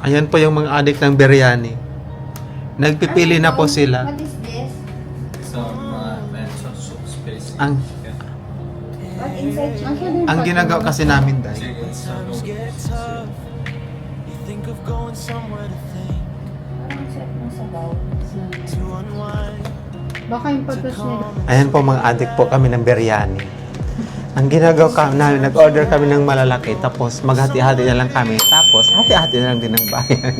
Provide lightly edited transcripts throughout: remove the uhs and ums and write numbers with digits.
Ayan po yung mga adik ng biryani. Nagpipili na po sila. What is this? Some soup space. Ang What inside chicken? ang ginagawa kasi namin dahil Chicken, some Parang sarap ng sabaw. Baka yung patos nila. ayan po mga adik po kami ng biryani. Ang ginagawa namin, nag-order kami ng malalaki, tapos maghati-hati na lang kami, tapos hati-hati na lang din ng bayan.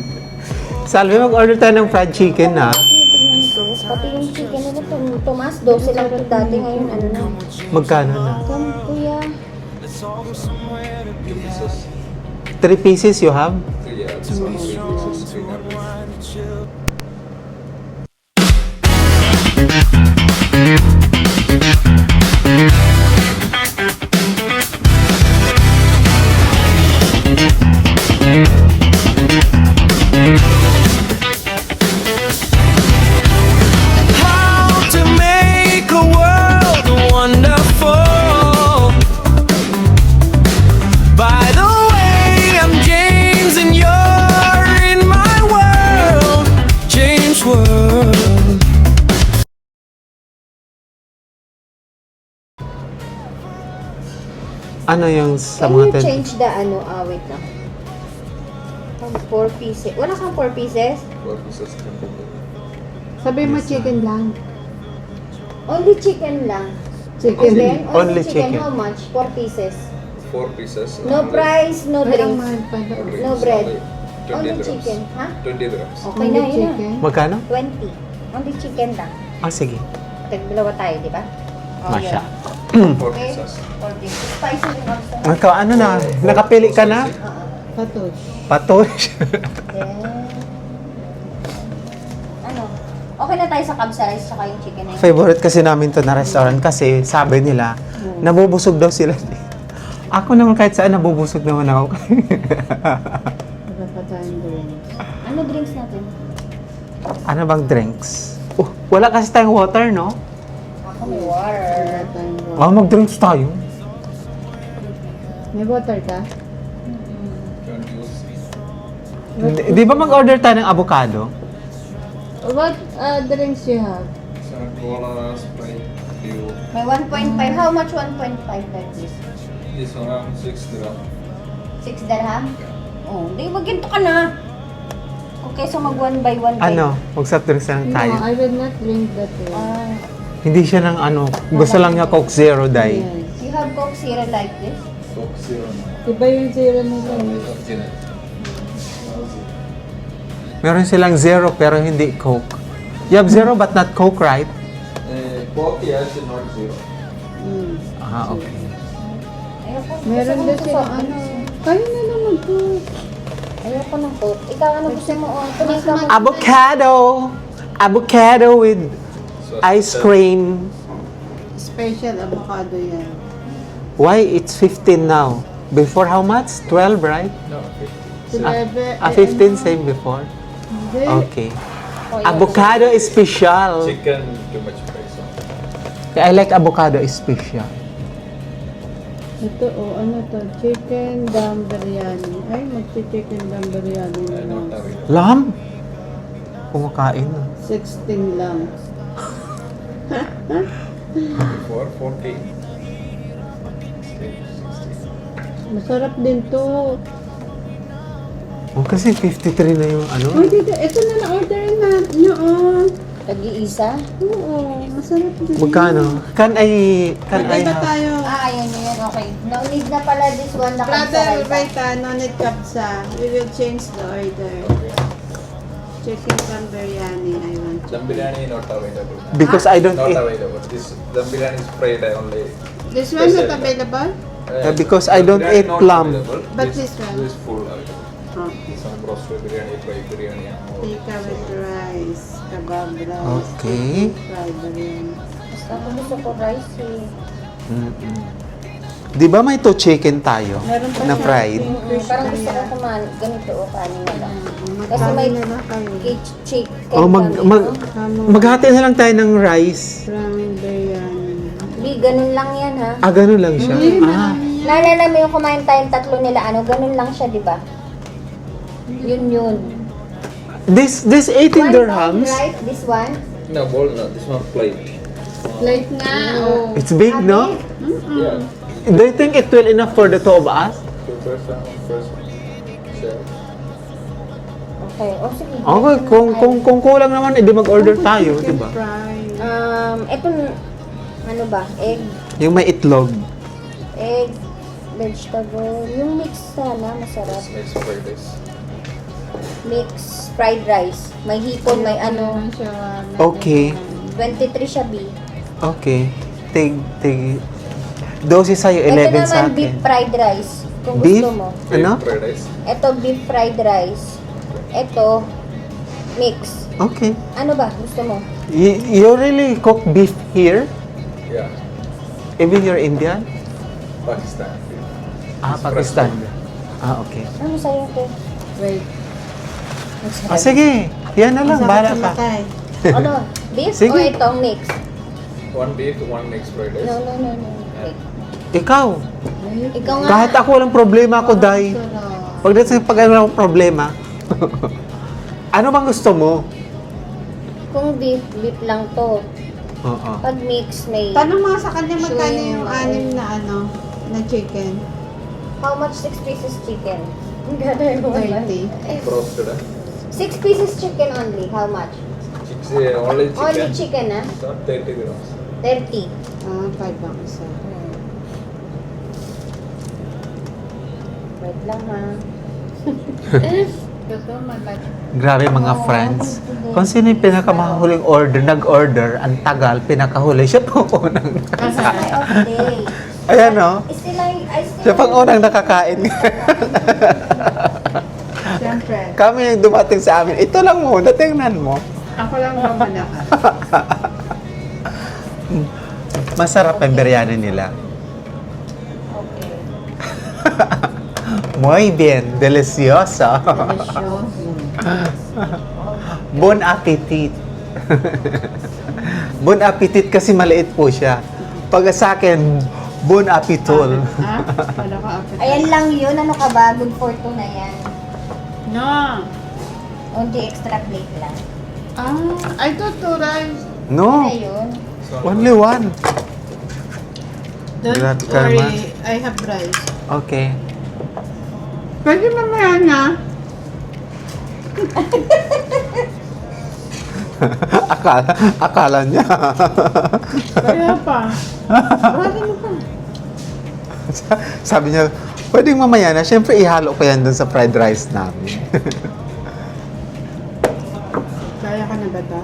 Salve, mag-order tayo ng fried chicken na. Tinitignan ko. Pati yung chicken nila, tumas 12 lang ito dati. Ngayon, ano na. Magkano na? Come, kuya. 2 pieces. 3 pieces you have? Yeah, this one 3 pieces. 300. How to make a world wonderful. By the way, I'm James and you're in my world. James World. Ano yung sa Can you mga change the ano? Wait lang. 4 pieces. Wala kang 4 pieces? 4 pieces. Sabi mo chicken lang. Only chicken lang. Chicken. Then, Only only chicken. chicken. How much? 4 pieces. 4 pieces. No price, no Ay, ang drinks. mahal pa daw. No bread. 20 Only dirhams. chicken. Ha? 20 dirhams. Okay na, Only yun na. chicken. Magkano? 20. Only chicken lang. Ah, sige. Tagdalawa tayo, di ba? Masya. 4 Okay. pieces. 4 pieces. Spicy rin also. Ikaw, ano na? Nakapili ka na? Patos. Patosh. Then, ano? Okay na tayo sa kabsa rice tsaka yung chicken na yun. Favorite kasi namin to na restaurant kasi sabi nila, nabubusog daw sila. Ako naman kahit saan nabubusog naman ako. Wala pa tayong drinks. Ano drinks natin? Ano bang drinks? Wala kasi tayong water, no? Ako may water. Wala tayong water. Mag-drinks tayo. May water ka? Di ba mag-order tayo ng avocado? What drinks you have? Some cola, Sprite, Dew. May 1.5. How much 1.5 like this? This one around 6 dirham. 6 dirham? Oh, di ba ginto ka na? Okay, so mag 1 by 1 Ano? Mag-soft drinks na lang No, tayo. I will not drink that way. Hindi siya ng ano, gusto lang niya Coke Zero dahil. Yes. You have Coke Zero like this? Coke Zero na. Iba yung zero nila. Original. Meron silang zero pero hindi Coke. You have zero but not Coke, right? Coke, yes, not zero. Mm. Ah, okay. Ayoko. Meron gusto din ko silang soft ano. drinks. Kayo na naman po. Ayoko ng Coke. Ikaw ano gusto mo? Tuloy ka mo. Avocado! Avocado with ice cream. Special avocado yan. Why? It's 15 now. Before how much? 12, right? No, 11, 15 same before? Hindi. Okay. Avocado is special. chicken, too much price. I like avocado is special. Ito ano to? Chicken dum biryani. Ay, magchi-chicken dum biryani na lang. Not available. Lam? Kumakain na. 16 lang. Before 4K. Masarap din to. Oh, kasi 53 na yung ano. Uy, dito. Ito na na-order na nyo. Oh. Tag-iisa? Oo, masarap din. Magkano? Can I Mag-iba have? tayo. Ayan yun. Okay. No need na pala this one. Brother, wait no need kapsa. We will change the order. Chicken dum biryani, I want Dum chicken. biryani not available. Because I don't Not eat. available. This dum biryani is fried only. This one not Special. available? Because I Dum don't biryani eat not plum. available. But this one? This full available. Okay. Some roasted biryani, fried biryani, and more. Tika with rice, kebab rice. Okay. Fried biryani. Basta ako gusto ko rice eh. Mm-mm. Di ba may to chicken tayo? Meron pa Na siya. fried? Parang gusto ko kumain. Ganito o kanin na lang. Kasi Magkano may na lang kayo? chicken Oh, Kamo, maghati na lang tayo ng rice. ramen biryani. Di, ganun lang yan ha. Ah, ganun lang siya. Hindi, Ah, Naalala mo yung kumain tayong tatlo nila, ano, ganun lang siya, di ba? Yun. This 18 1 pound, dirhams. right? This one? No, bowl, no. This one plate. Plate nga. Oh. It's big, no? Yeah. Do you think it will enough for the two of us? Two person, one person. So, Okay. O sige. Okay, kung kulang naman, edi mag-order tayo, di ba? Fry. Ito, ano ba? Yung may itlog. Egg, vegetable. Yung mix sana, masarap. this makes for this. Mix fried rice. May hipon, may ano. Okay. 23 siya, B. Okay. Tig. 12 sa'yo, Ito 11 sa naman, beef akin. fried rice. Kung Beef? gusto mo. Ano? Fried rice. Ito, beef fried rice. Ito, mix. Okay. Ano ba? Gusto mo? You really cook beef here? Yeah. Even you're Indian? Pakistan. Ah, It's Pakistan. fresh. Ah, okay. Ano sa'yo ito? Wait. Ah, sige. Yan na lang. Bahala ka. Ano? Beef Sige. o itong mix? One beef, one mixed fried rice. No. Wait. Ikaw. Ikaw nga. Kahit ako walang problema ako, Day. Pag ano problema. Ano bang gusto mo? Kung beef lang to. Oo. Pag mix, may... Tanong mga sa kanya magkano Shrimp. yung anim na ano, na chicken? How much 6 pieces chicken? Gather mo 30. Roasted, 6 pieces chicken only. How much? only chicken. Only chicken, ah? So, 30 grams. 30. Ah, 5 ang isa. Wait lang, ha? Ito, malaki. Grabe mga Oo, friends. hindi. Kung sino yung pinakamahuling nag-order, ang tagal, pinakahuli, siya po unang It's my off day. Ayan, no? Still, I still... Siya pang unang nakakain. Siyempre. Kami yung dumating sa amin. Ito lang muna, tingnan mo. Ako lang ba malakas? Masarap ang biryani nila. Okay. Muy bien, delicioso. Delicious. Bon appetit. Bon appetit kasi maliit po siya. Pag sa akin, bon appetol. Ha? Wala ka appetite. Ayan lang yun. Ano ka ba? Good for two na yan. No. Only extra plate lang. I thought two rice. No, Ano yun? only one. Don't Grabe ka worry, naman. I have rice. Okay. Pwede mamaya na. Akala niya. Kaya pa. Marami mo pa. Sabi niya, pwedeng mamaya na. Siyempre, ihalo ko yan dun sa fried rice namin. Kaya ka na ba ito?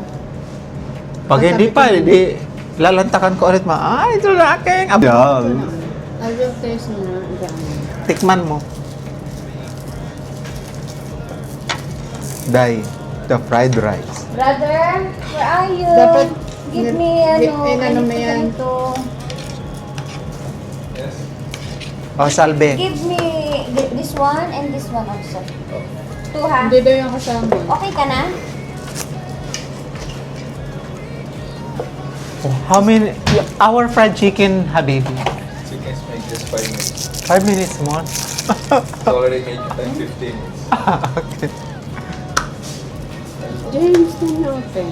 Pag hindi pa, hindi, lalantakan ko ulit ito na aking abdal. I will taste na. Tikman mo. Day, the fried rice. Brother, where are you? Dapat Give me, ano, inano mo yan. ganito. Yes. O, salbe. Give me this one and this one also. Two, ha? Hindi daw yung kasama. Okay ka na? How many, our fried chicken, Habibi? Chickens make just 5 minutes. 5 minutes more. It's already made 10-15 minutes. Okay. James, na open.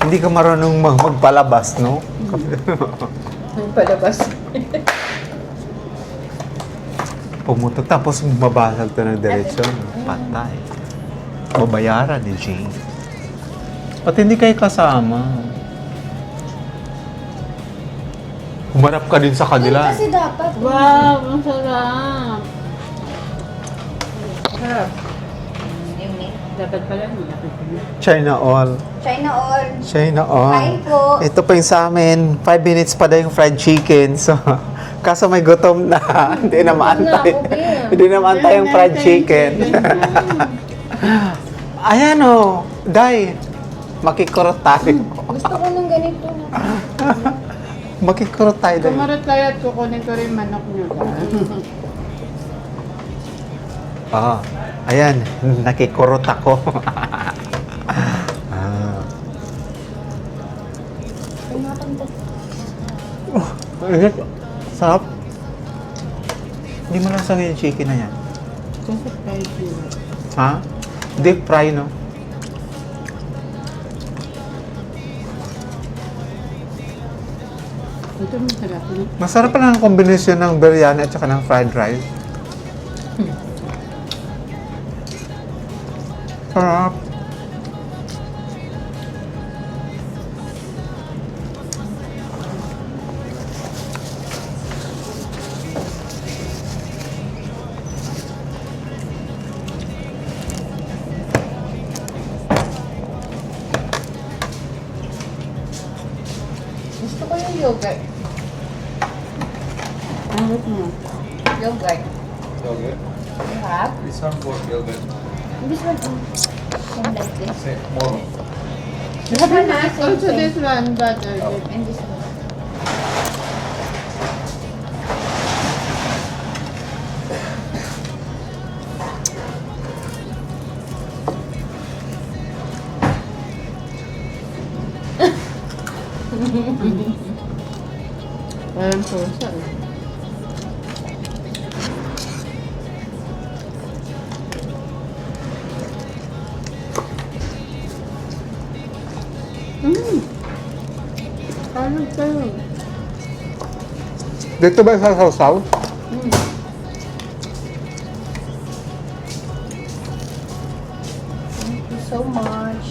Hindi ka marunong magpalabas, no? Palabas. Pumutok tapos mabasag to ng diretsyon. Patay. Babayaran ni Jane. Ba't hindi kayo kasama? Humarap ka din sa kanila. Kasi dapat. Wow, ang sarap. Sarap. Dapat pala malaki pa na. China all. China all. China all. Kain po. Ito pa yung sa amin. 5 minutes pa daw yung fried chicken. So, kaso may gutom na. Hindi na maantay. Gutom na ako, Bea. Hindi na maantay yung fried chicken. Ayan o. Day. Makikurot tayo. Gusto ko ng ganito. Makikurot tayo. Day. Kumarot tayo at kukunin ko rin manok niyo. Ah, ayan, nakikurot ako. Ah. Init. Sarap. Hindi Hindi mo lasang yung chicken na yan. Kasi fried yun. Ha? Deep fry, no? Ito masarap. No? Masarap pala ng kombinasyon ng biryani at saka ng fried rice. Sarap. Gusto ko yung yogurt. Ang gusto mo? Yogurt. Yogurt. You have? This one for yogurt. This one, same like this. Say more. This one, same, Also same. this one, butter. And this one. Walang pusa. Parang kayo. Dito ba sa sausaw? Thank you so much.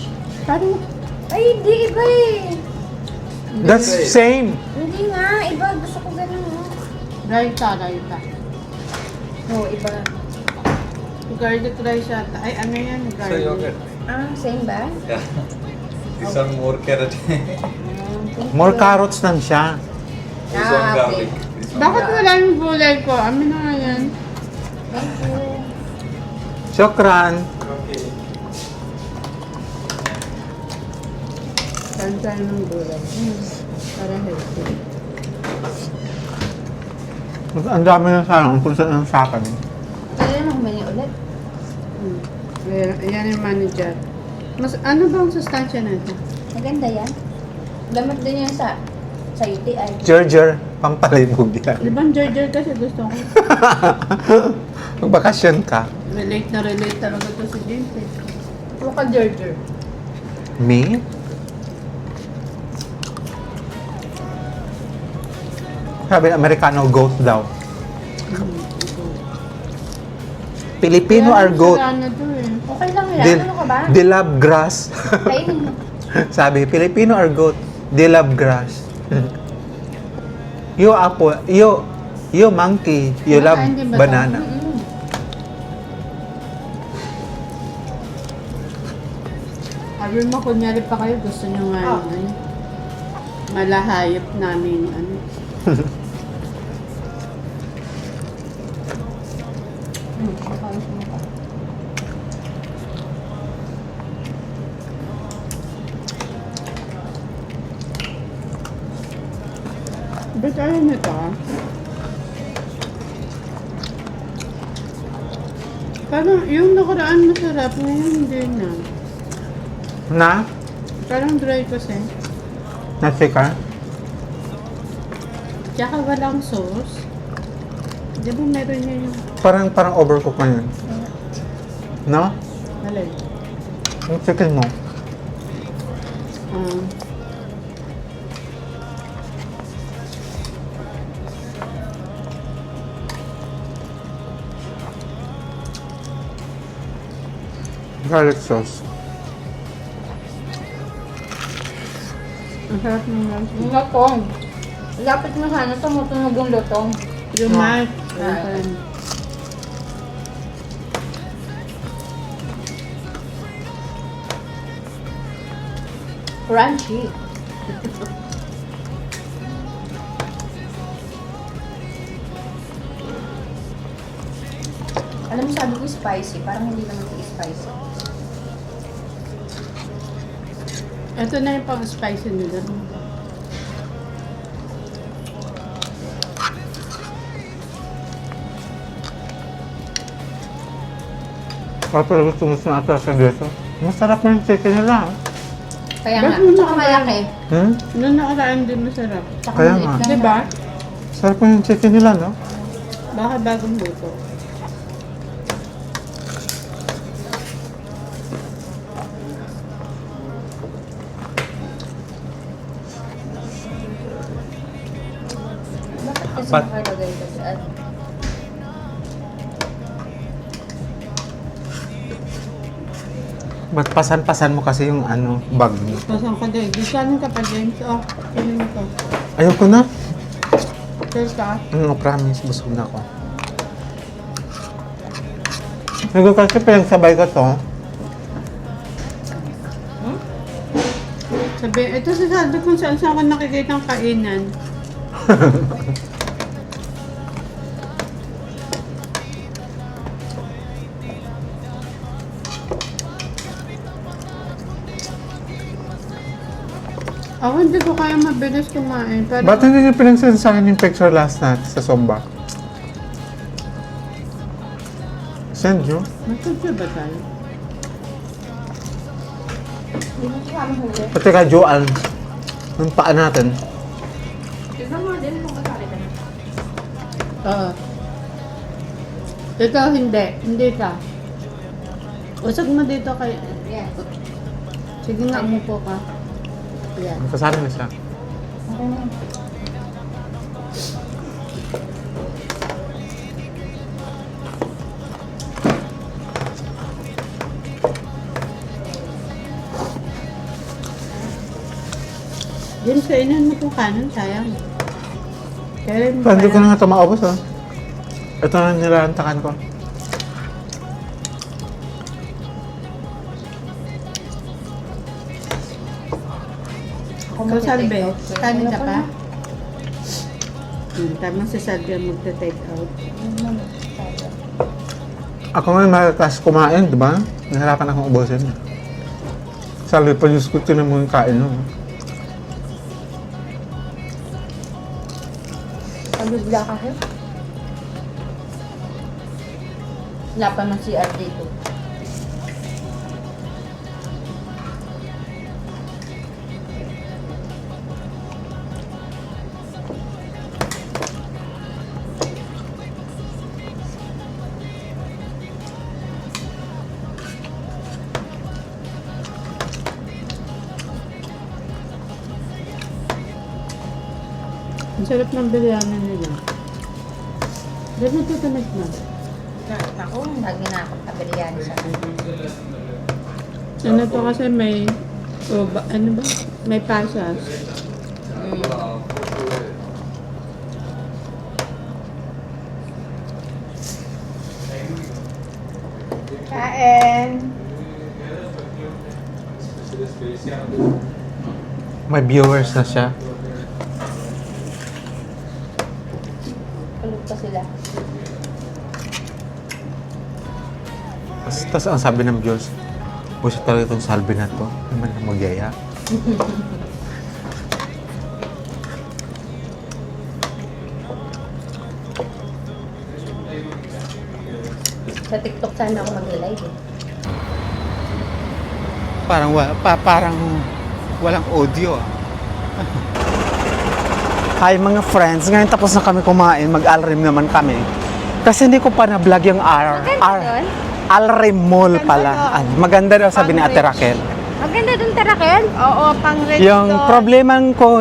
Parang, Ay, hindi. Iba eh. That's same. Hindi nga. Iba. Gusto ko ganun. Oh. raita. No, iba. Garlic rice yata. Ay, ano yan? So Garlic. yogurt. Ah, same ba? Yeah. This one more carrot. Thank More you. carrots lang siya. This one Ah, garlic. okay. This one. Bakit wala yung gulay ko? Amin na nga yan. Thank you. Shukran. Okay. Saan tayo ng gulay? Para healthy. Ang dami na sa akin. Kung saan ang sa akin. Kaya na humingi ulit. Ayan yung manager. Mas, ano bang sustansya nito? Maganda yan. Gamit din yan sa UTI. Gerger. Pampalibog yan. Di ba Jar kasi gusto ko. Magbakasyon ka. Relate na relate talaga to si James eh. Ano ka, Gerger? Me? Sabi, Americano goat daw. Filipino are goat. Ano to eh. Okay lang yan. They, Ano ka ba? they love grass. Kainin mo. Sabi, Filipino are goat. They love grass. You apple, you monkey, you love Kumakain din ba banana. Mm-mm. Sabi mo, kunyari pa kayo, gusto nyo nga yung ano, malahayop namin ano. Makain mo pa. Ba't ayaw nito ah? Parang yung nakaraan masarap, ngayon hindi na. Na? Parang dry kasi. Nasi ka? Tsaka walang sauce. Di ba meron niya yung Parang overcook na yun. No? alay? Yung chicken mo. Ah, Garlic sauce. ang sarap naman. Yung lutong. Lapit mo sana tumutunog yung lutong. Yung No. mark. Right. Crunchy. Alam mo, sabi ko spicy. Parang hindi naman ito spicy. Ito na yung pang-spicy nila. Pero gusto mo sa atas dito. Masarap na yung chicken nila. Kaya Ba't nga, mo tsaka nakakain? malaki. Hmm? Noong nakaraan din masarap. Tsaka Kaya maliit nga. lang. Di ba? Sarap na yung chicken nila, no? Baka bagong luto. Bakit kasi But- nakalagay ka sa ano? Ba't pasan-pasan mo kasi yung ano, bag mo? Pasang ka din. Gisanin ka pa, James. Oh, sino mo to? Ayoko na. Teka. Promise, busog na ako. Nagul kasi pinagsabay ko to. Sabi, ito sasabi kung saan saan ko nakikita ang kainan. Ako hindi ko kaya mabilis kumain. Pero, Ba't hindi niyo pinagsasabi sa akin yung picture last night sa Somba? Send you? Matutyo ba tayo? Hindi mo kasama huli. Pati ka, Joanne. Yung paa natin. Tignan mo din kung kasali ka na. Oo. Ikaw hindi. Hindi ka. Usag mo dito kay... Yes. Sige nga, umupo ka. Yan. Kasali na siya. Okay na. James, kainan mo itong kanan, sayang. Kaya mo Hindi ko pala- na nga ito maubos, ha? Ito na nilantakan ko. Ikaw, Salve, kanin ka pa? Tamang si Salve ang magta-take out. Ako ngayon malakas kumain, di ba? Nahirapan akong ubusin. Sabi pa, Diyos ko, tinan mo yung kain, no? Pagbigla kasi. Wala pa ng CR dito. Ang sarap ng biryani nila. Dahil natutunog na. Ako, lagi na ako pabiryan sa Ano to kasi may... ano ba? May pasas. Kain! May viewers na siya. Kulog pa sila. Tapos ang sabi ng viewers, buset talaga itong salve na to. Naman na magyaya. Sa TikTok sana ako mag-live eh. Parang walang audio, ah. Hi mga friends, ngayon tapos na kami kumain, mag-alrim naman kami. Kasi hindi ko pa na-vlog yung Alrim Mall pala. Maganda daw sabi ni Ate Raquel. Maganda dun, Tarakel. Oo, pang rich Yung doon. problema ko,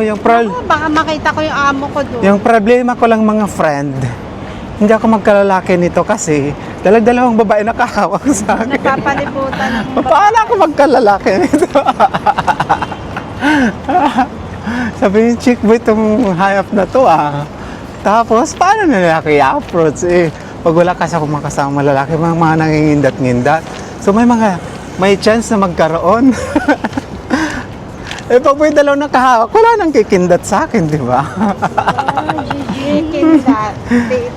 Baka makita ko yung amo ko doon. yung problema ko lang mga friend, hindi ako magkalalaki nito kasi dalawang babae nakahawak sa akin. Napapalibutan ng Paano ako magkalalaki nito? Sabi ni chick boy itong hayop na to, ah. Tapos, paano na lalaki i-approach? Pag wala kasi ako makasama lalaki, mga nangingindat-ngindat. So, may chance na magkaroon. Pag may dalawang nakahawak, wala nang kikindat sa akin, di ba?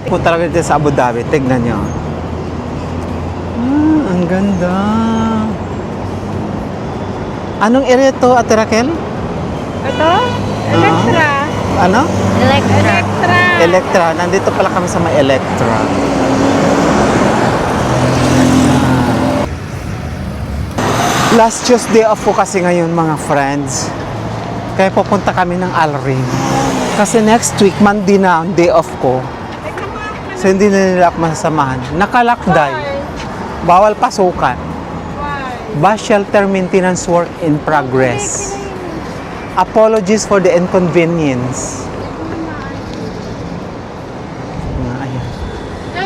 Punta talaga dito sa Abu Dhabi, tignan nyo. Ang ganda. Anong area to, Ate Raquel? Ito? Electra. Ano? Electra. Electra. Nandito pala kami sa may Electra. Last Tuesday off ko kasi ngayon mga friends. Kaya pupunta kami ng Alrim. Kasi next week, Monday na ang day off ko. So, hindi na nila ako masasamahan. Nakalakday. Bawal pasukan. Bus shelter maintenance work in progress. Apologies for the inconvenience. Ayan.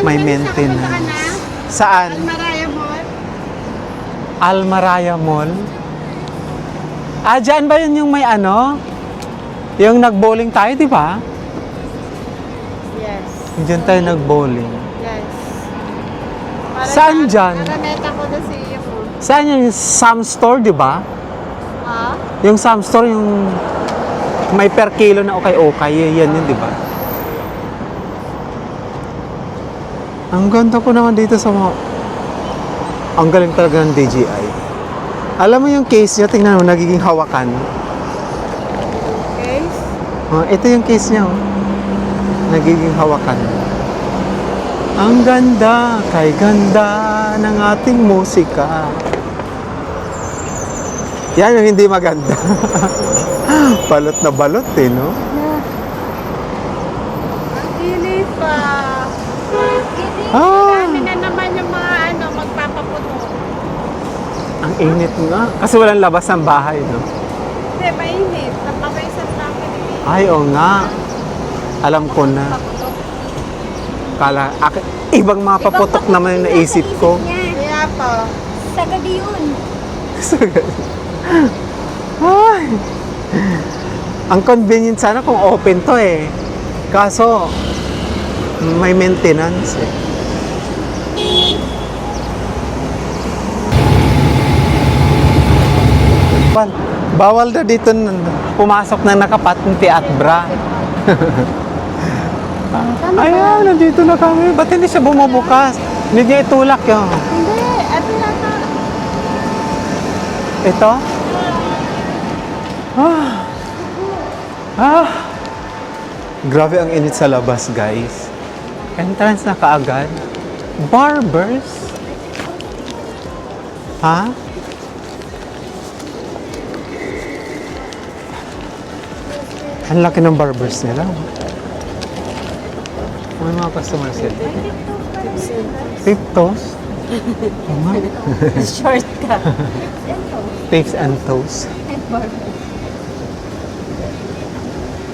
May maintenance. Saan? Almaraya Mall. Almaraya Mall. Ah, dyan ba yun yung may ano? Yung nag-bowling tayo, di ba? Yes. Diyan tayo nag-bowling. Yes. Saan dyan? Narameta ko na si iyo mo. Saan yung Sam Store, di ba? Ha? Yung Sam Store, yung may per kilo na okay-okay. Yan yun, di ba? Ang ganda ko naman dito sa mga... Ang galing talaga ng DJI. Alam mo yung case niya, tingnan mo, nagiging hawakan. Okay. Ito yung case niya, oh. Nagiging hawakan. Ang ganda, kay ganda ng ating musika. Yan yung hindi maganda. Balot na balot eh, no? Ang kinis pa. Ah, Kami na naman yung mga magpapaputo. ang init nga. Kasi walang labas ng bahay, no? Hindi, mainit. Napawisan lang kami. Ay, oo nga. Alam ko na. Ibang mga paputok naman yung naisip ko. Kaya pa. Sa gabi yun. Ay. Ang convenient sana kung open to eh. Kaso, may maintenance eh. Bawal na dito pumasok na nakapatunti at bra. Ayan, nandito na kami. Ba't hindi siya bumubukas? Hindi niya itulak yun. Hindi, ito yata. Ito? Grabe ang init sa labas, guys. Entrance na kaagad. Barbers? Ha? Ang laki ng barbers nila. May mga customer sila. Tiptoes? Oh my. Short ka. Tips and toes.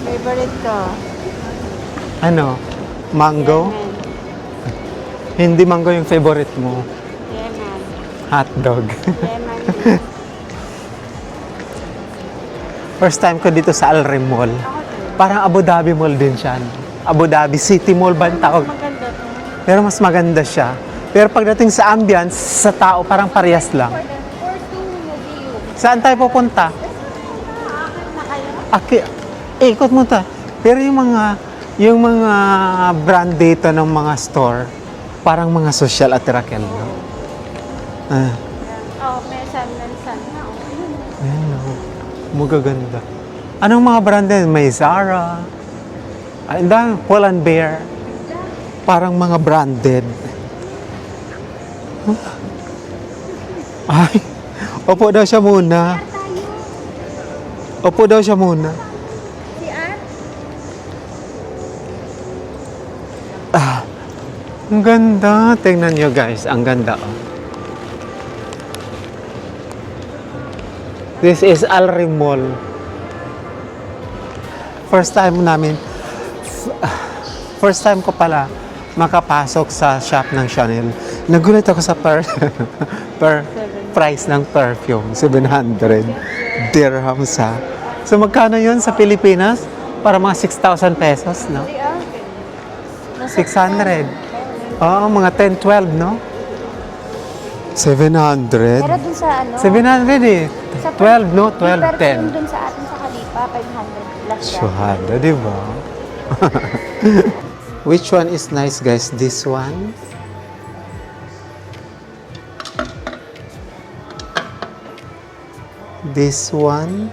Favorite ko. Ano? Mango? Hindi mango yung favorite mo. Lemon. Hotdog. Lemon. First time ko dito sa Al Reem Mall. Parang Abu Dhabi Mall din siya. Abu Dhabi City Mall ba ang tawag? Maganda to. Pero mas maganda siya. Pero pagdating sa ambience, sa tao, parang parehas lang. Saan tayo pupunta? Ikot mo ta. Pero yung mga brand dito ng mga store, parang mga social at Raquel, no? Oh, may san na. Ayan, no? Magaganda. Anong mga brand din? May Zara. Ay, ang dami. Pull and Bear. Parang mga branded. Ay, opo daw siya muna. Opo daw siya muna. Ang ganda. Tingnan nyo guys, ang ganda. Oh. This is Al Reem Mall. First time ko pala makapasok sa shop ng Chanel. Nagulat ako sa per price ng perfume, 700 dirhams ha. So magkano yun sa Pilipinas? Para mga 6,000 pesos, no? 600. Oo, mga 10, 12, no? 700? Pero dun sa 700 eh. Sa 12, no? 12, perfume 10. dun sa atin sa Kalipa, 500 plus yan. Syuhada, di ba? Which one is nice, guys? This one? This one?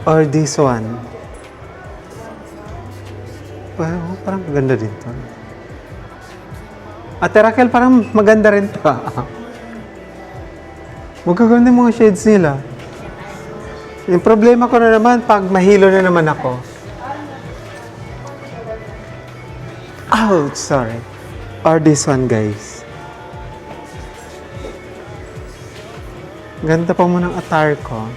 Or this one? Well, parang maganda din to. Ate Raquel, parang maganda rin to. Magaganda yung mga shades nila. Yung problema ko na naman, pag mahilo na naman ako. Oh, sorry. Or this one, guys. Ganda pa mo ng attire ko.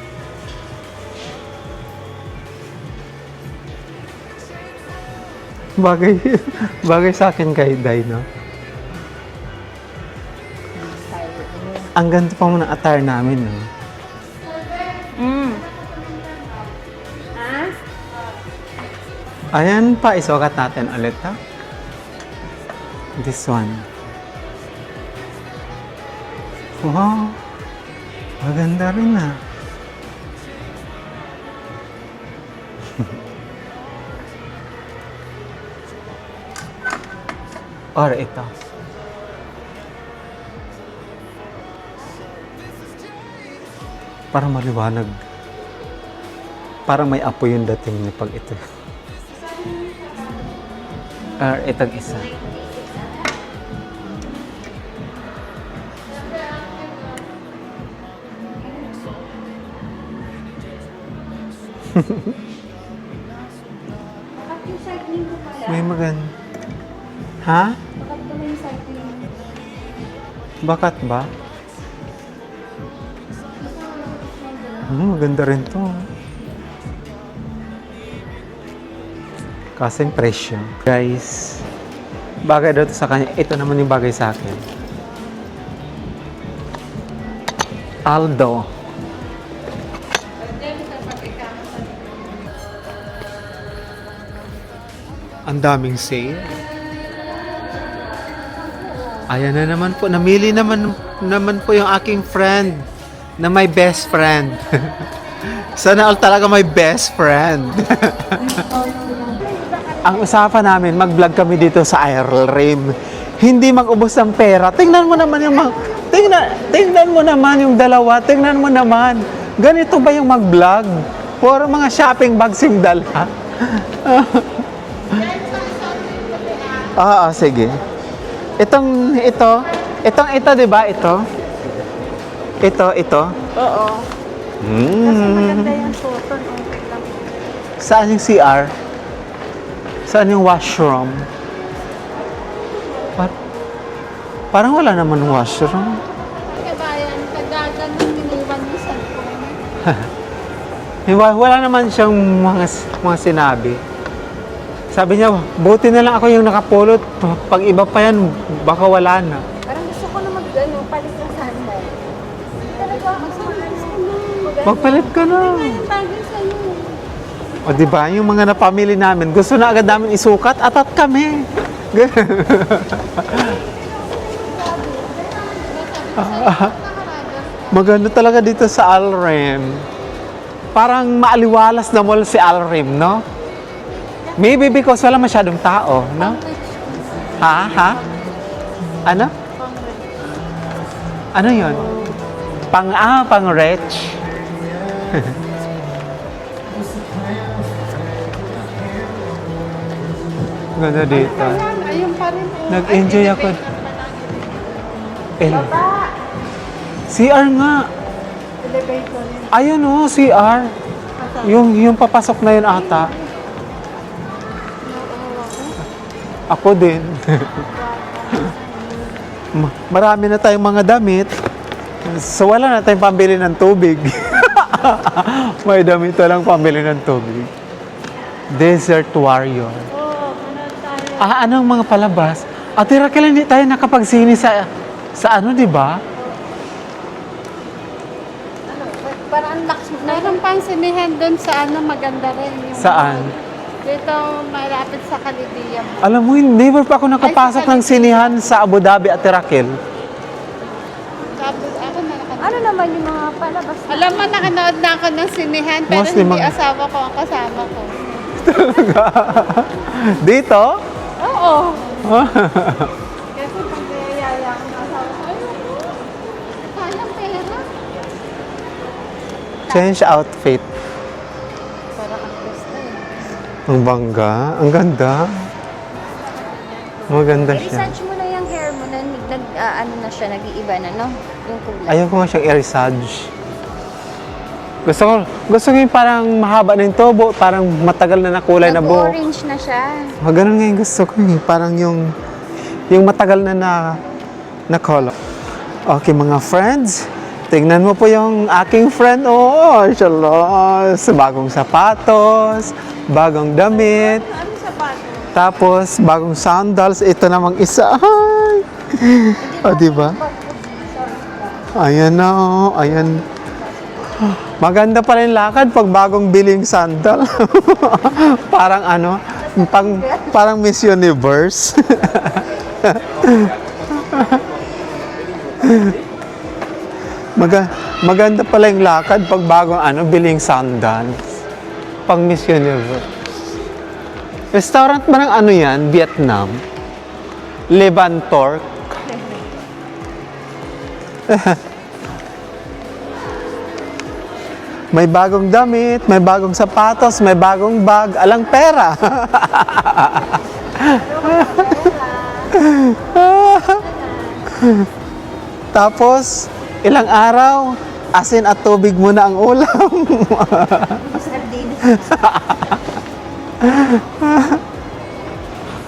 Bagay, bagay sa akin kay Day, no? Ang ganda pa mo ng attire namin, no? Ayan pa, isukat natin ulit, ha? This one. Wow! Maganda rin, ha? Or ito. Para maliwanag. Parang may apoy yung dating niya pag ito. Or itong isa. Bakit yung cycling ko pala? May maganda. Ha? Bakit pala yung cycling? Bakat ba? Maganda rin to. Kasing presyo. Guys, bagay daw to sa kanya. Ito naman yung bagay sa akin. Aldo. Ang daming sale. Ayan na naman po. Namili naman po yung aking friend na my best friend. Sana all talaga my best friend. Ang usapan namin, mag-vlog kami dito sa Airrim. Hindi mag-ubos ng pera. Tingnan mo naman yung tingnan mo naman yung dalawa. Tingnan mo naman. Ganito ba yung mag-vlog? Puro mga shopping bags yung dala. Oo, sige. Ito, 'di ba? Ito. Oo. Kasi maganda yung photo. Okay lang. Saan yung CR? Saan yung washroom? Parang wala naman washroom. Kabayan, kagagan ng iniwan yung cellphone. Wala naman siyang mga sinabi. Sabi niya, buti na lang ako yung nakapulot. Pag iba pa yan, baka wala na. Parang gusto ko na palit ng sandal. Talaga, Magpalit ka na. bagay sa'yo. O diba, yung mga napamili namin, gusto na agad namin isukat, atat kami. Maganda talaga dito sa Alrim. Parang maaliwalas na mall si Alrim, no? Maybe because wala masyadong tao, no? Ha? Ano? Ano yun? Pang-rich. Ganda dito. Ayun pa rin. Nag-enjoy ako. CR nga. Elevator yun. Ayun oh, CR. Yung papasok na yun ata. Ako din. Marami na tayong mga damit. So wala na tayong pambili ng tubig. May damit lang pambili ng tubig. Desert Warrior. Anong mga palabas? Tira kailan hindi tayo nakapagsini sa ano, di ba? Parang lakas mo na. Meron pang sinihan doon sa maganda rin. Yung Saan? Dito, malapit sa Kalidiyam. Alam mo, never pa ako nakapasok ng sinihan sa Abu Dhabi at Tirakil. Tapos ako na nakanood. Ano naman yung mga palabas? Alam mo, nakanood na ako ng sinihan, pero Mostly hindi asawa ko ang kasama ko. Dito? Oo. Kasi pag niyayaya ako ng asawa ko, ayoko. Sayang pera. Change outfit. Parang ang best eh. Ang bangga. Ang ganda. Maganda siya. I-research mo na yung hair mo na ano na siya, nag-iiba na, no? yung kulay. Ayaw ko nga siyang i-massage. Gusto ko yung parang mahaba na yung tubo, parang matagal na nakulay na buhok. Nag-orange na siya. Ganun nga yung gusto ko eh. Parang yung matagal na color. Okay mga friends, tingnan mo po yung aking friend. Oh, inshallah. Bagong sapatos, bagong damit. Ano sapato? Tapos, bagong sandals. Ito namang isa. Ay! O, diba? Ayan na, oh. Ayan. Maganda pa rin lakad pag bagong biling sandal. Parang ano, parang Miss Universe. Maganda pala yung lakad pag bagong ano, biling sandals. Pang Miss Universe. Restaurant ba ng ano yan? Vietnam? Levantor? May bagong damit, may bagong sapatos, may bagong bag, alang pera. Tapos, ilang araw, asin at tubig muna ang ulam.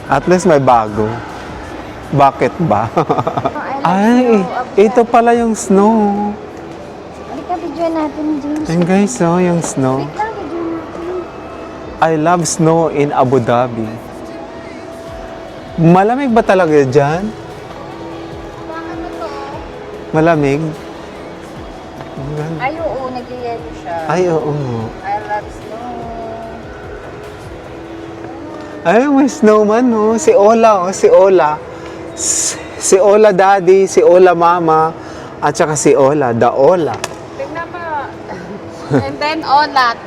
At least may bago. Bakit ba? Ay, ito pala yung snow. Halika, video natin, James. Ayan guys, oh, yung snow. Wait lang, video natin. I love snow in Abu Dhabi. Malamig ba talaga dyan? Bakit mo to? Malamig? Ay, oo, nag-yellow siya. Ay, oo. I love snow. Ay, may snowman, oh. Si Ola, oh. Si Ola. Si Ola Daddy, si Ola Mama, at saka si Ola, the Ola. Tignan mo. And then, olat.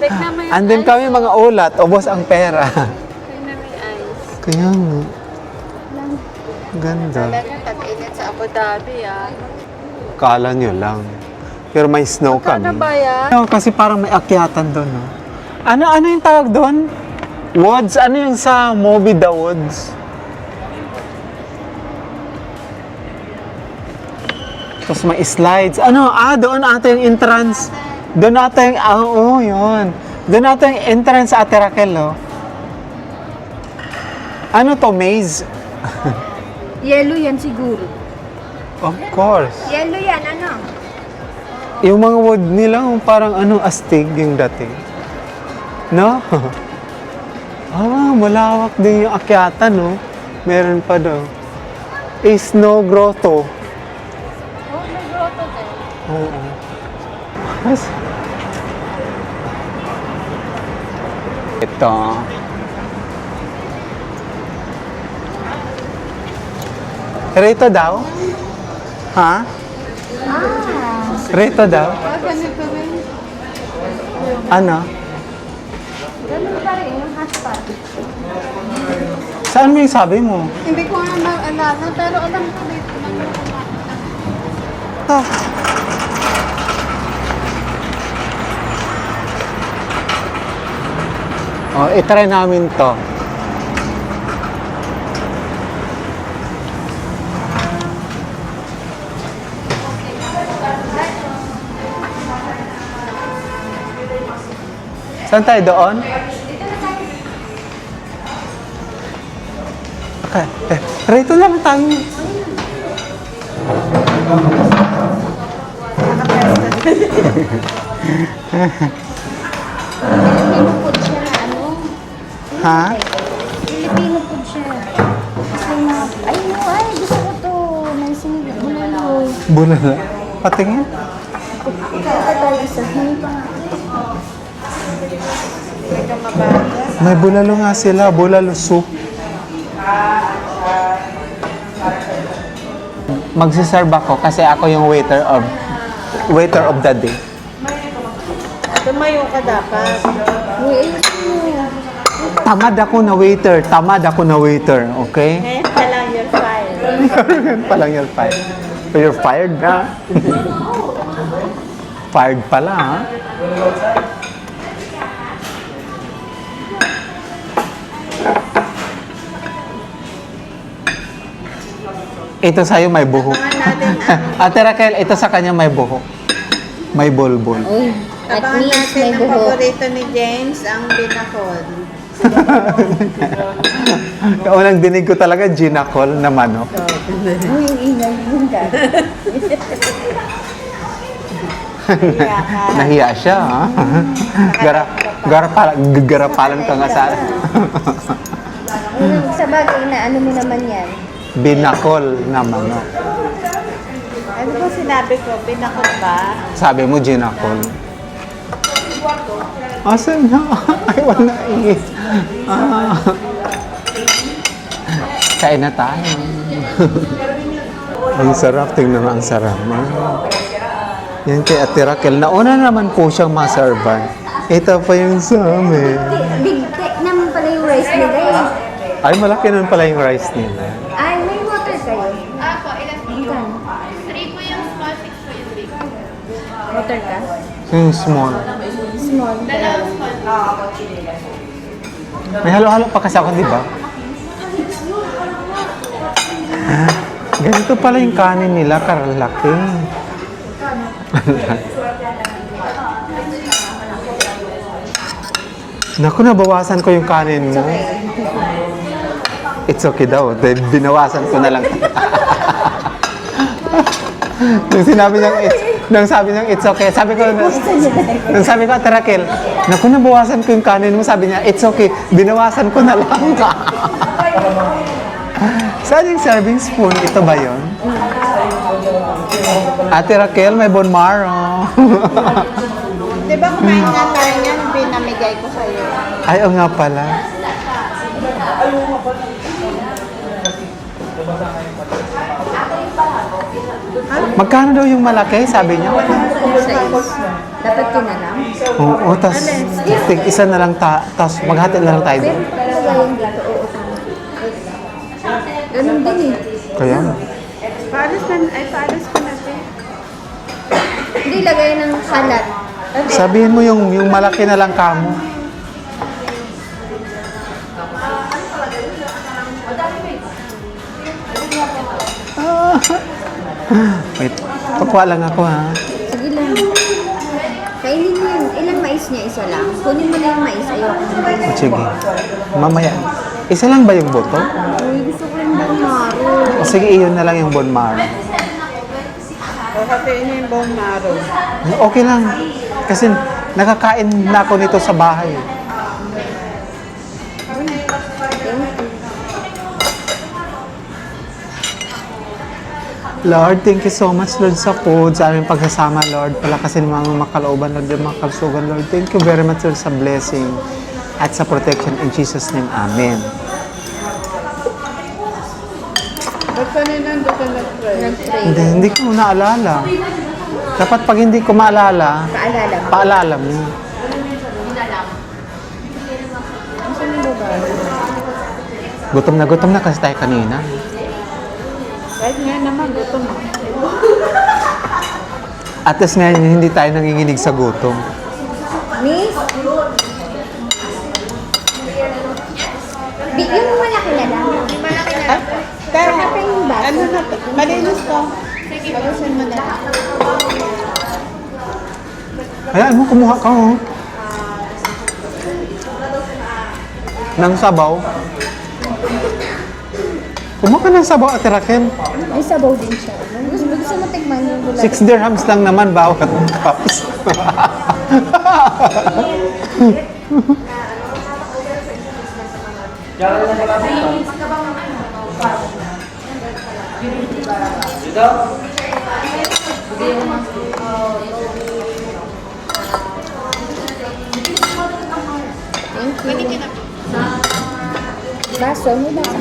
Tignan mo yung Andun kami mga ulat, ubos ang pera. Tignan mo yung eyes. Kaya nga. Ganda. Talaga, tag-init sa Abu Dhabi, ah. Kala nyo lang. Pero may snow kami. Ano ba yan? No, kasi parang may akyatan doon, no? Ano yung tawag doon? Woods? Ano yung sa movie The Woods? Tapos may slides. Ano? Doon ata yung entrance. Doon ata yung, oo, yun. Doon ata yung entrance sa Ate Raquel, oh. Ano to, maze? Yellow yan siguro. Of course. Yellow yan, ano? Yung mga wood nila, parang ano, astig yung dating. No? Malawak din yung akyatan, no? Meron pa daw. Snow grotto. Oh, may grotto din. Oo. Ito. Rito daw? Ha? Rito daw? Ganito rin. Ano? Ganun pa rin yung hotspot. Saan mo yung sabi mo? Hindi ko nga maalala, pero alam ko dito na Oh, itry namin to. Saan tayo doon? Okay. Rito lang tayo. Filipino food siya na ano? Ha? Filipino food siya. Kasi mga, ay no, ay gusto ko to. May sinigang, bulalo. Bulala. Patingin. Ito tayo isa. May pa nga. May bulalo nga sila. Bulalo soup. Magsiserve ako kasi ako yung waiter of the day. Tumayo ka dapat. Uy, ayos mo. Tamad ako na waiter. Okay? Eh, lang your file. Palang you're fired. So you're fired na. Fired pala, ha? Ito sa'yo may buhok. Abangan natin ang Ate Raquel, ito sa kanya may buhok. May bulbul. Uy, at Abangan least natin may ang buhok. paborito ni James, ang binakol. Kaunang dinig ko talaga, ginakol na manok. Uy, ingay mo ka. Nahiya siya, ha? Garapalan ka nga sana. Sa bagay na ano mo naman yan. Binakol na manok. Ano ba sinabi ko? Binakol ba? Sabi mo, ginakol. Asan na? Ay, wala eh. Ah. Kain na tayo. Ang sarap. Tingnan mo, ang sarap. Ah. Yan kay Ate Raquel. Nauna naman po siyang maservan. Ito pa yung sa amin. Big naman pala yung rice nila eh. Ay, malaki nun pala yung rice nila. Ay, may water kayo. Apo, ilan po? Ikan. 3 po yung small, 6 po yung big. Water ka? Yung small. Small. Dalawang small. May halo-halo pa kasi ako, di ba? Ah, ganito pala yung kanin nila, karalaki. Naku, nabawasan ko yung kanin mo. It's okay daw. Dahil binawasan ko na lang. Nung sabi niyang it's okay, sabi ko, nung sabi ko, Ate Raquel, naku, nabawasan ko yung kanin mo. Sabi niya, it's okay, binawasan ko na lang. Saan yung serving spoon? Ito ba yun? Ate Raquel, may bone marrow. Di ba kumain nga tayo niyan, binamigay ko sa'yo. Ay, oo nga pala. Magkano daw yung malaki, sabi niya? Dapat yun na lang. Oo, tas tig-isa na lang, tas maghati na lang tayo doon. Pero talaga yung dito, oo. Ganun din eh. Kaya, Paalis ko na ito. Hindi lagay ng salat. sabihin mo yung malaki na lang kamo. Wait, pakuha lang ako ha. Sige lang. Kainin mo yun. Ilang mais niya? Isa lang. Kunin mo na yung mais. Ayoko ng mais. Sige, mamaya. Isa lang ba yung boto? Uy, gusto ko yung bone marrow. O sige, iyon na lang yung bone marrow. Hatiin niyo yung bone marrow. Okay lang. Kasi nakakain na ako nito sa bahay. Lord, thank you so much, Lord, sa food, sa aming pagsasama, Lord. Palakasin mo ang makalooban, Lord, yung mga kalusugan, Lord. Thank you very much, Lord, sa blessing at sa protection. In Jesus' name, Amen. Ba't kanina doon ka nag-try? Nag-tray. Hindi ko naalala. Dapat pag hindi ko maalala, Paalala mo. paalala mo. Saan yung babae? Gutom na kasi tayo kanina. Kahit nga naman, gutom mo. At least ngayon, hindi tayo nanginginig sa gutom. Miss? Yung malaki na lang. Ah, pero, Malaki yung baso. ano na, malinis to. Pagasan mo na. Hayaan mo, kumuha ka, oh. Nang sabaw. Kumuha ka ng sabaw, Ate Raquel. May sabaw din siya. Gusto mo tikman yung gulay? 6 dirhams lang naman bawat cups. Thank you. Baso, may baso.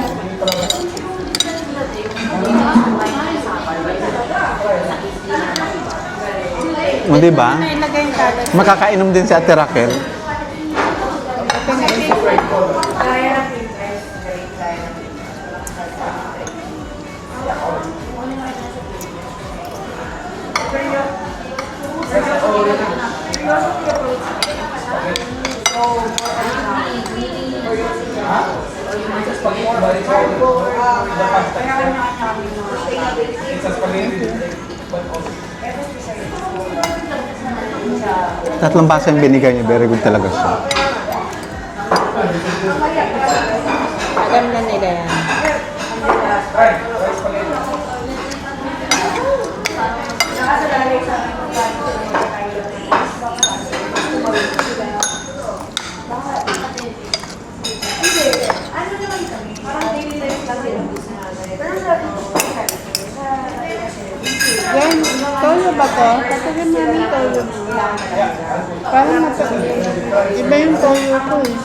O, diba? Ilagay yung kalat. Makakainom din si Ate Raquel. Tatlong baso yung binigay niya. Very good talaga siya. Alam na nila yan. Yan, toyo ba to? Patagal namin toyo. Parang iba yung toyo ko eh.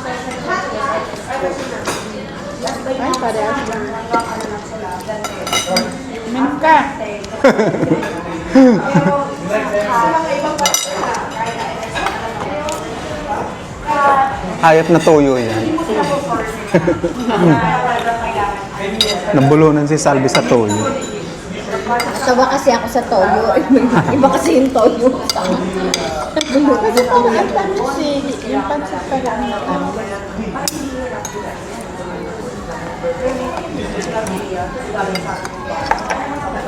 Ay, parehas lang. Minum ka. Hayop na toyo yan. Nabulunan si Salvi sa toyo. Sawa kasi ako sa toyo. Iba kasi yung toyo sa akin. Yung pansit, yung pansit pa lang na ano.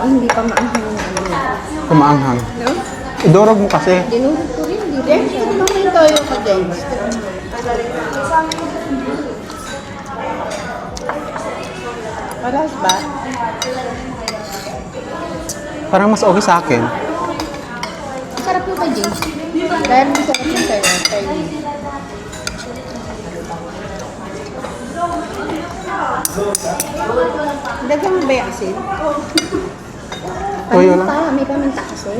Ay, hindi pa maanghang na ano. Kumaanghang. No? Idurog mo kasi. Dinurog ko rin, hindi Then, rin. ano may toyo ka din? Parehas ba? Parang mas okay sa akin. Sarap yung kay James. Dahil masarap yung sa'yo. Sa'yo. Dagang ba yung asin? Toyo lang. May paminta kasi.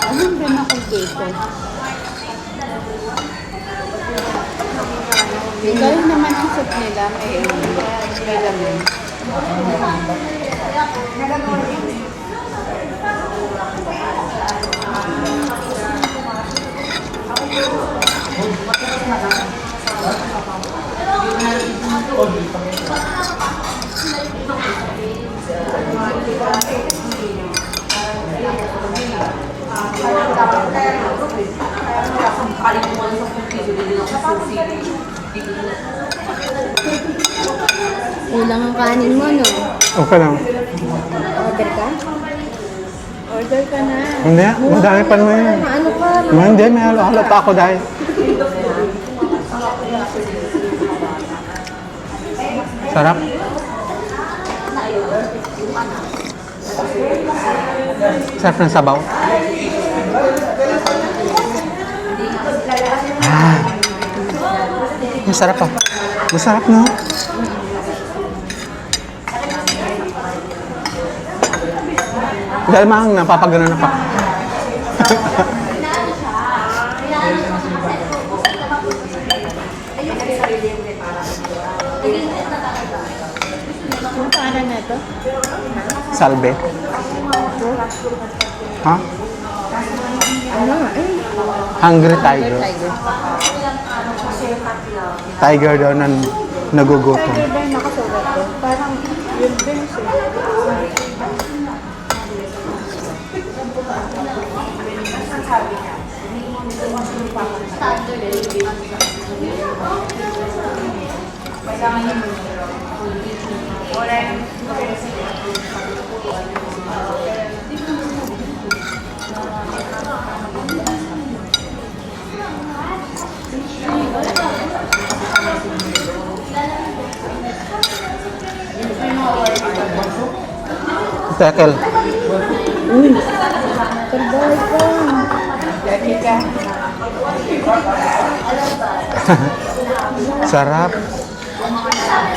Anong ba nakikita? Dahil naman ang soup nila may lamin. Kulang ang kanin mo, no? Okay lang. Order ka? Order ka na. Hindi, madami pa naman yan. Ano ka? Hindi, may halo-halo pa ako dahil. Sarap. Sarap ng sabaw. Ah. Masarap pa. Masarap, no? Dahil mahang napapagana na pa. Ano pangalan na ito? Salve. Ha? Ano? Eh, Hungry tiger. tiger. Tiger daw na nagugutom. Tiger ba yung nakasulat ko? Parang yun din siya. Tekel. Kalbay ka. Dati ka. Sarap.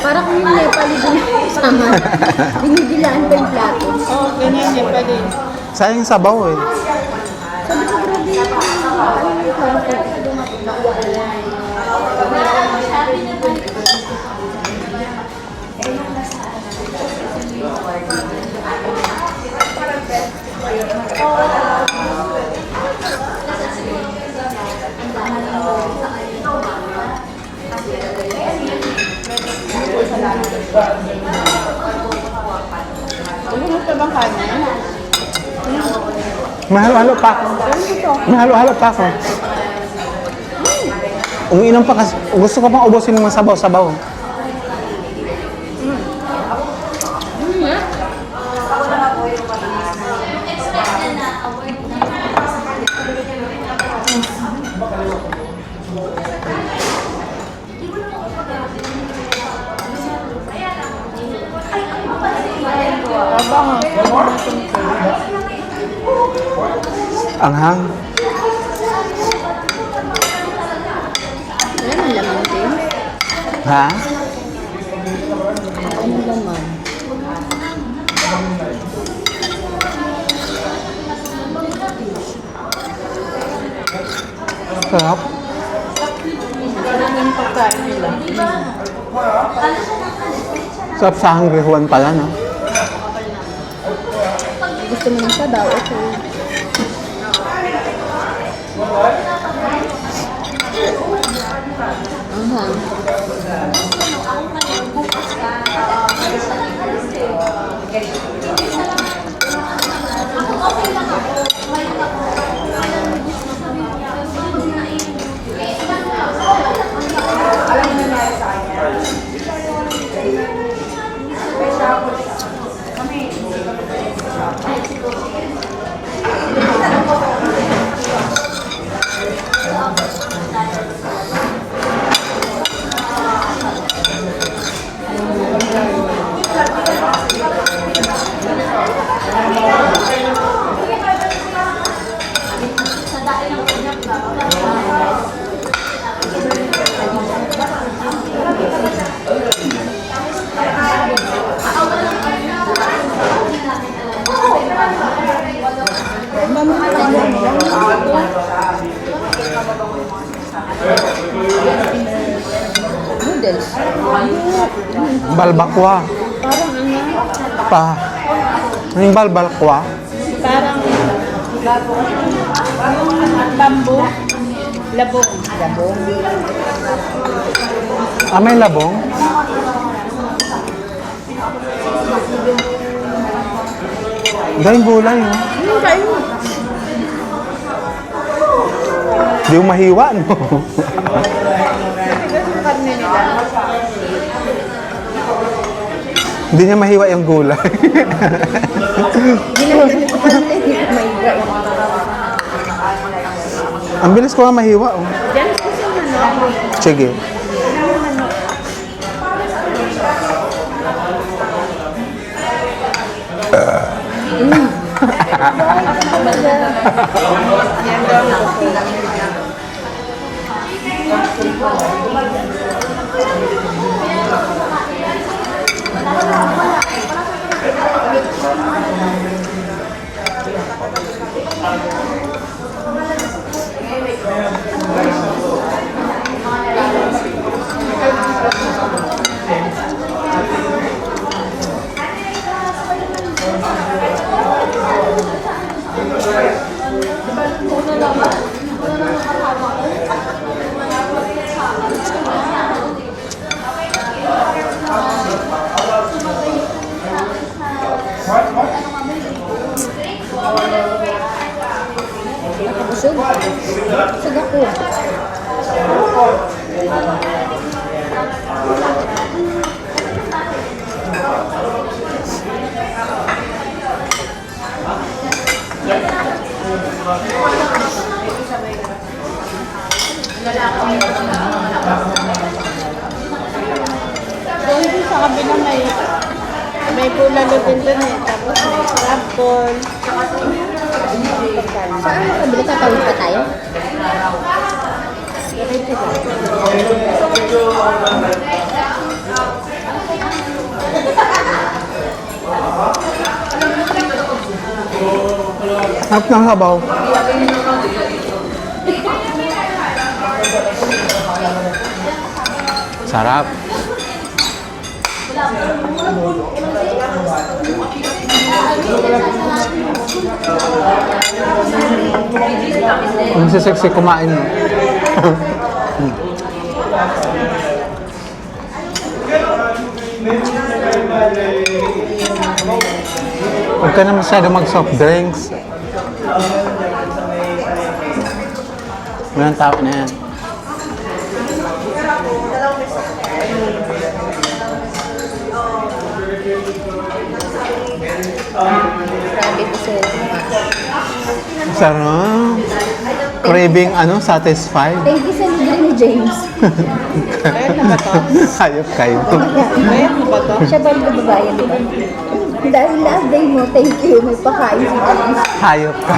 Parang yung Nepali din sama. Binibilaan pa yung plato. Oo, ganyan niya pa din. Sayang sabaw eh. Sabi ko, grabe. Ano yung plato? Ano mo pa bang kanin? Mahalo-halo pa ako. Mahalo-halo pa ako. Umiinom pa kasi. Gusto ko pang ubusin ng mga sabaw-sabaw. Abang. Anghang. Ano ang laman din? Ha? Ano laman? Sarap. Ano yung pagkain nila? Sarap sa Hungry Juan pala, no? Gusto mo ng sabaw? Okay. Aha. Noodles. Balbakwa. Parang ano? Pa. Ano yung balbakwa? Parang bambu. Labong. Labong. Ah, may labong? Dahil gulay, no? Ano kayo? Di mo mahiwa, no? Matigas yung karne nila. Hindi niya mahiwa yung gulay. Ginagalit ko pala hindi ko maiba. Ang bilis ko nga mahiwa, oh. Diyan gusto mo no? Sige. Yan daw ang gusto. Nakabusog. Busog ako. Doon din sa kabila may bulalo din doon eh. Tapos may apple. Saan sa kabila tatawid pa tayo? Harap ng sabaw. Sarap. Ang sisexy kumain mo. Huwag ka na masyado mag-soft drinks. Walang tao na yan. Grabe po sir. Sarap. Craving satisfied. Thank you sa libre ni James. Bayad na ba to? Hayop kayo. Bayad mo ba to? Siya ba ang babayan, di ba? Dahil last day mo, thank you. May pakain si James. Hayop ka.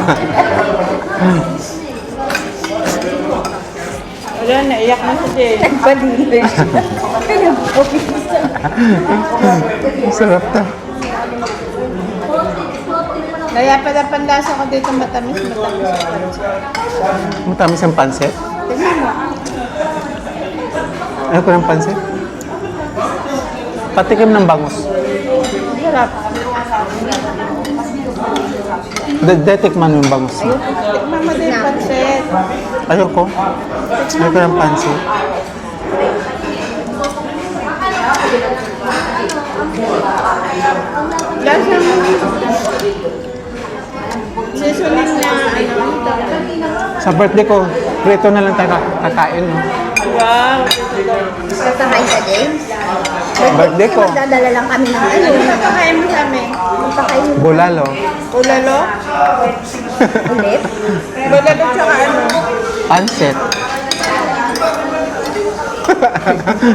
Wala, naiyak na si Jay. Nagpa-dealer siya. Pinag-office. Sarap ta. Kaya pala panlasa ko dito matamis-matamis yung pansit. Matamis ang pansit. Tignan mo. Ano ko ng pansit? Patikim ng bangus. Sarap. Detikman mo yung bangus. Tikman mo din yung pansit. Ayoko. Ayoko ng pansit. Lasa mo. Seasoning na Sa birthday ko, prito na lang tayo kakain. No? Wow. Kakain ka, James? Birthday ko. Magdadala lang kami ng Ano napakain mo sa amin? Magpakain mo Bulalo. Ulalo? ulit. Ulalo tsaka ano? Pansit.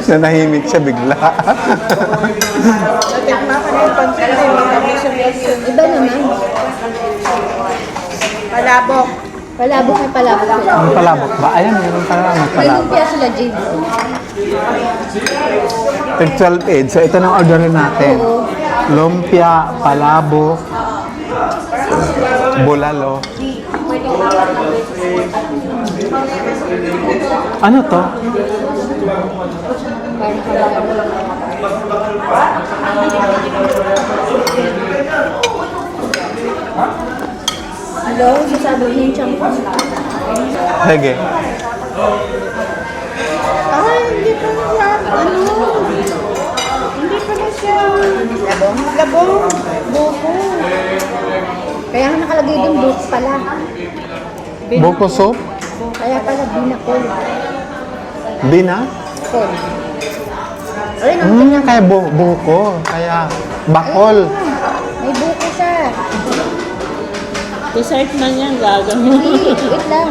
Nanahimik siya bigla. Natikma ko na yung pansit. Matamis yung pansit. Iba naman. Palabok. Palabok na palabok sila. Ang palabok ba? Ayan, meron pala ang May palabok. lumpia sila, James. Tig 12 8. So ito na orderin natin. Lumpia, palabok, bulalo. Ano to? Hello, sasabi niya yung champo. Sige. Ay, hindi pa na siya. Ano? Hindi pa na siya. Labong? Labong. Buko. Kaya nga nakalagay din book pala. Buko soup? Kaya pala binakol. Bina? Kol. Ayun, ang tingnan. Kaya buko. Kaya bakol. May buko siya. Dessert man yan, gagawin mo. Hindi, wait lang.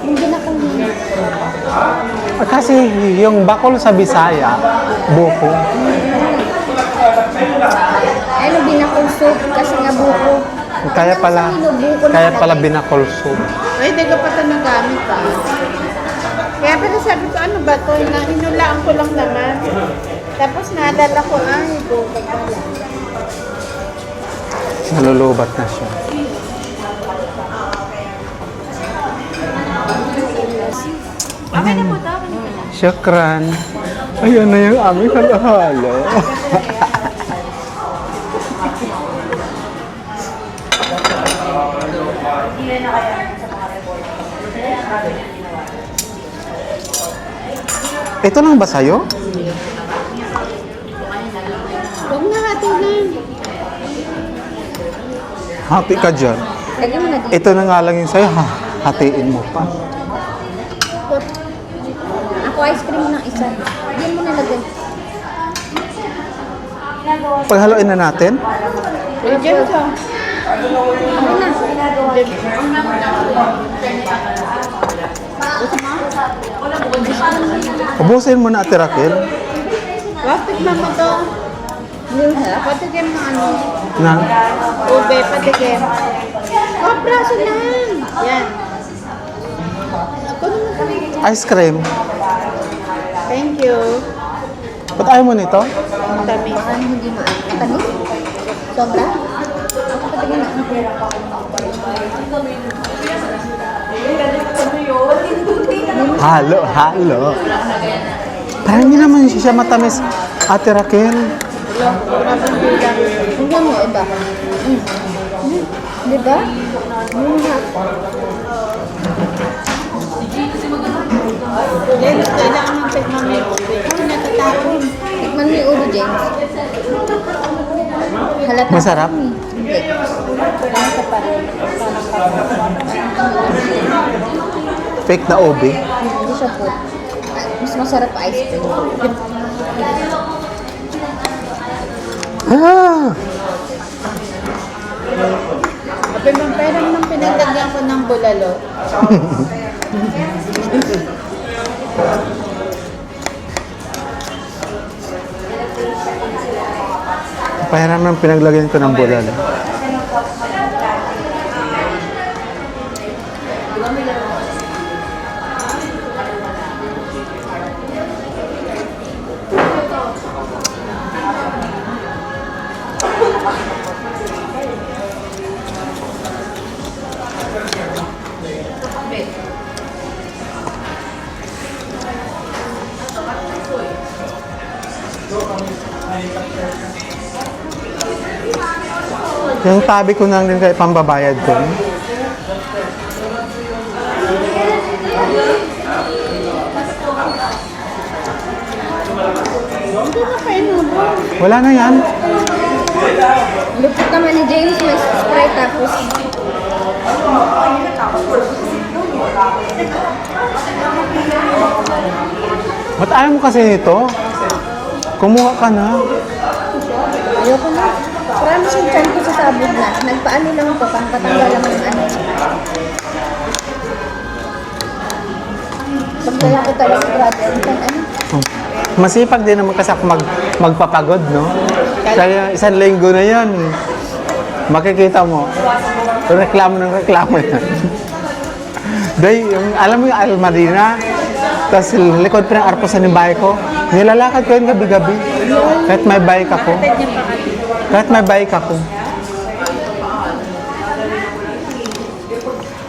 Yung binakol niya. Kasi yung bakol sa Bisaya, buko. Ano, binakol soup kasi nga buko. Kaya pala binakol soup. Ay, hindi ko pa ito nagamit pa. Kaya pala sabi ko, ano ba ito? Hinulaan ko lang naman. Tapos nadala ko, ay, buko pala. Nalulubat na siya. Okay na po ito. Syakran. Ayan na yung aming halo-halo. Ito lang ba sa'yo? Huwag na hatinan. Hati ka dyan. Lagyan mo na dito. Ito na nga lang yung sa'yo, hatiin mo pa. Ako ice cream ng isa. Diyan mo nalagay. Paghaluin na natin. Diyan ka. Ako na. Ubusin mo na, Ate Raquel. Wag, tignan mo to. Yung harap. Patigim ng ano. Na, Ube, patigim. Oh, braso lang. Yan. Ako naman kami. ice cream. Thank you. Ba't ayaw mo nito? Tamis. Baka hindi matamis. Sobra. Ako patigin na. Halo. Parang hindi naman siya matamis, Ate Raquel. Tingnan mo, iba. Di ba? Muna. James, kailangan ng tikman mo. Kasi natatapon. Tikman mo yung ulo, James. Halata. Masarap? Hindi. Halata pa rin. Fake na ube. Hindi siya po. Mas masarap ice cream. Ah! Sabi mo, pero nung pinagdagyan ko ng bulalo, Pahiram ng pinaglagyan ko ng bulalo. Yung tabi ko na din kay pambabayad ko. hindi na kainubo. Wala na yan. Lupit naman ni James, may spray tapos. Ba't ayaw mo kasi nito? Kumuha ka na. Ayoko na. Promise yung chan ko sa sabog na. Nagpaano lang ito, pang patanggal lang yung ano. Pag kaya ko talaga brother, ano? Masipag din naman kasi ako magpapagod, no? Kaya isang linggo na yan. Makikita mo. Reklamo ng reklamo yan. Day, alam mo yung Almarina? Tapos likod pa ng arposan ng bahay ko. Nilalakad ko yun gabi-gabi. Kahit may bike ako. Kahit may bike ako.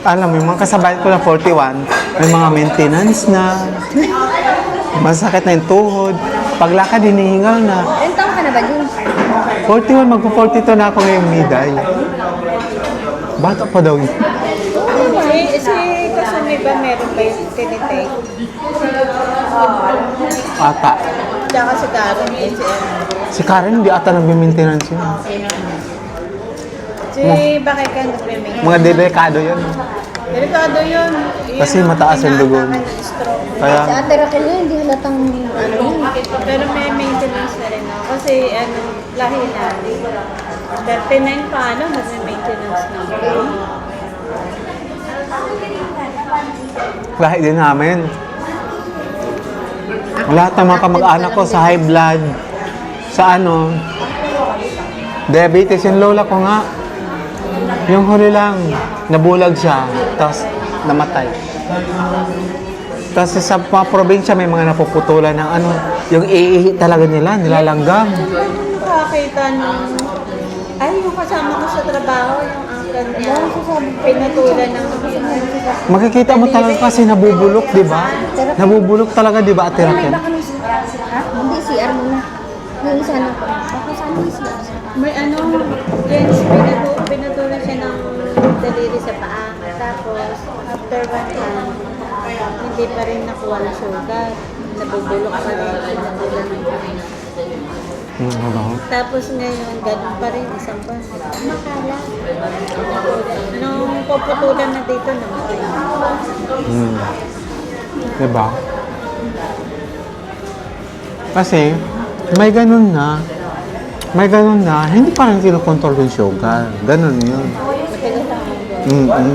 Alam mo, yung mga kasabay ko na 41, may mga maintenance na. Masakit na yung tuhod. Paglakad, hinihingal na. Ilan taon ka na ba, James? 41, magpo-42 na ako ngayong miday. Bata pa daw yun. Si Kasumi ba meron ba yung tinitake? Ata. Tsaka si Karen, ACM. Si Karen, hindi ata nag-maintenance yun. Si bakit ka nag-remake? Mga delikado yun. Delikado yun. Kasi mataas yung dugo. Kaya, Si Ate Raquel yun, hindi halatang ano yun. Pero may maintenance na rin ako. Kasi ano, lahi na. 39 pa ano, nag-maintenance na ako. lahi din namin. Lahat ng mga kamag-anak ko sa high blood, sa ano, diabetes, yung lola ko nga. Yung huli lang, nabulag siya, tapos namatay. Tapos sa mga probinsya, may mga napuputulan ng ano, yung iihi talaga nila, nilalanggam. Nakakita nung, ay yung kasama ko sa trabaho, yung uncle niya, pinatulan ng Makikita mo talaga kasi nabubulok, di ba? Nabubulok talaga, di ba, Ate Raquel? Baka ha? Hindi, CR muna. Yung isa na ko. Baka saan yung CR? may ano, Jens, pinatulan siya ng daliri sa paa. Tapos, after 1 time, hindi pa rin nakuha ng sugat. Nabubulok pa rin. Pinatulan ng paa. Tapos ngayon, ganun pa rin, isang buwan. Makala. Nung puputulan na dito, namatay na. Di ba? Kasi, may ganun na, hindi pa rin kinokontrol yung sugar. Ganun yun. Matagal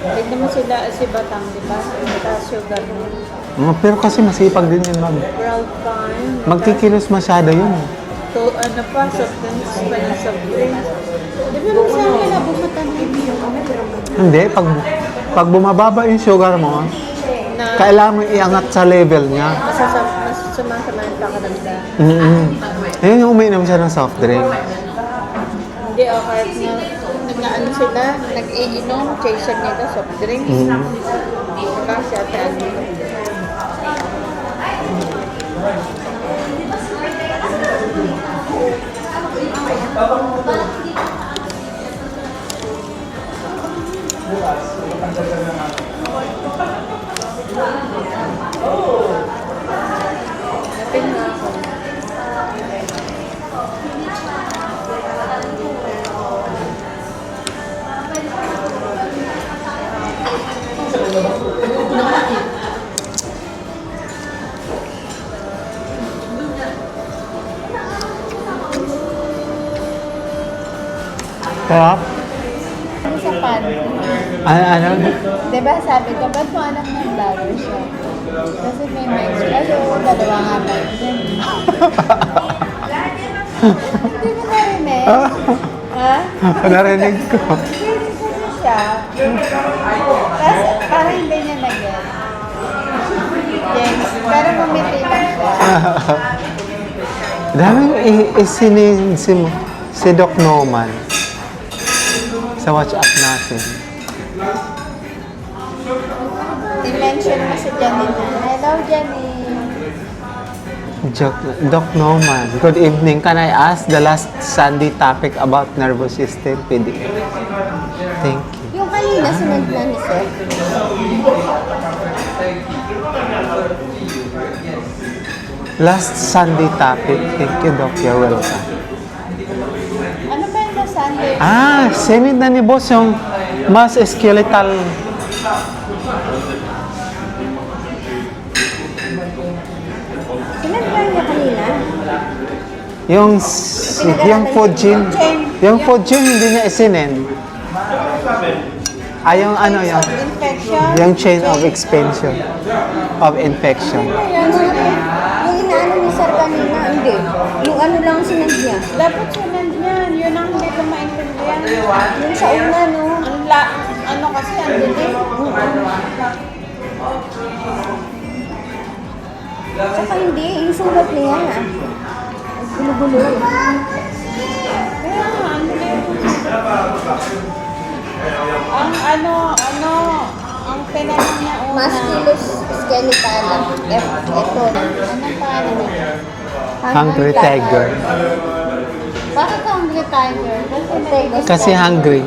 Hindi naman sila si Batang, di ba? Mataas sugar mo. Pero kasi masipag din yun, ma'am. Proud time. Magkikilos masyado yun. To, ano pa, soft drinks pa ng soft drinks. Di ba nung sa akin na bumatan Hindi, pag bumababa yung sugar mo, na kailangan mo iangat sa level niya. mas sumasama yung pakiramdam. Ayun yung umiinom siya ng soft drink. Hindi, o kahit na nag-ano sila, nag-iinom, chaser nila, soft drinks. Diba, si Ate Agnes. Sarap. Ano sa panty? Ano? Diba sabi ko, ba't mo alam na vlogger siya? Kasi may mention. Hello, dalawa nga ba? Hindi mo narinig? Ha? Narinig ko. Hindi kasi siya. Tapos parang hindi niya nag-get. James, pero bumiti lang siya. Daming isinin si Doc Noman sa WhatsApp natin. I-mention mo si Janine. Hello, Janine. Doc Noman, good evening. Can I ask the last Sunday topic about nervous system? PDF. Thank you. Yung kanina, sinend na ni Sir. Last Sunday topic. Thank you, Doc. You're welcome. Ano ba yung last Sunday? Sinid na ni Boss yung mass skeletal. Sinend na niya kanina. Yung food chain. Yung food chain hindi niya isinend. Yung ano yung Infection? yung chain of expansion of infection. Yung inaano ni Sir kanina, hindi. Yung ano lang sinend niya. Dapat sinend yan. Yun ang hindi ko maintindihan. Yung sa una, no? Ano kasi, ang dilim. Saka hindi, yung sulat niya. Gulo-gulo. Kaya nga, ang dilim. Ang tinanong niya una. Musculus skeletal. Ito. Anong pangalan niya? Hungry tiger. Bakit hungry tiger? Kasi hungry.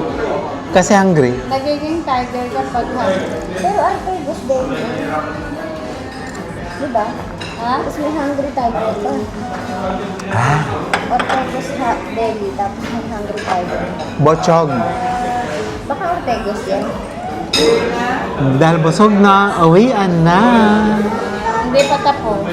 Kasi hungry. Nagiging tiger kapag hungry. Pero Archegos din. Diba? Ha? Tapos may hungry tiger pa. Ortegos belly, tapos may hungry tiger. Bochog. Baka Ortegos yan. Dahil busog na, uwian na. Hindi pa tapos.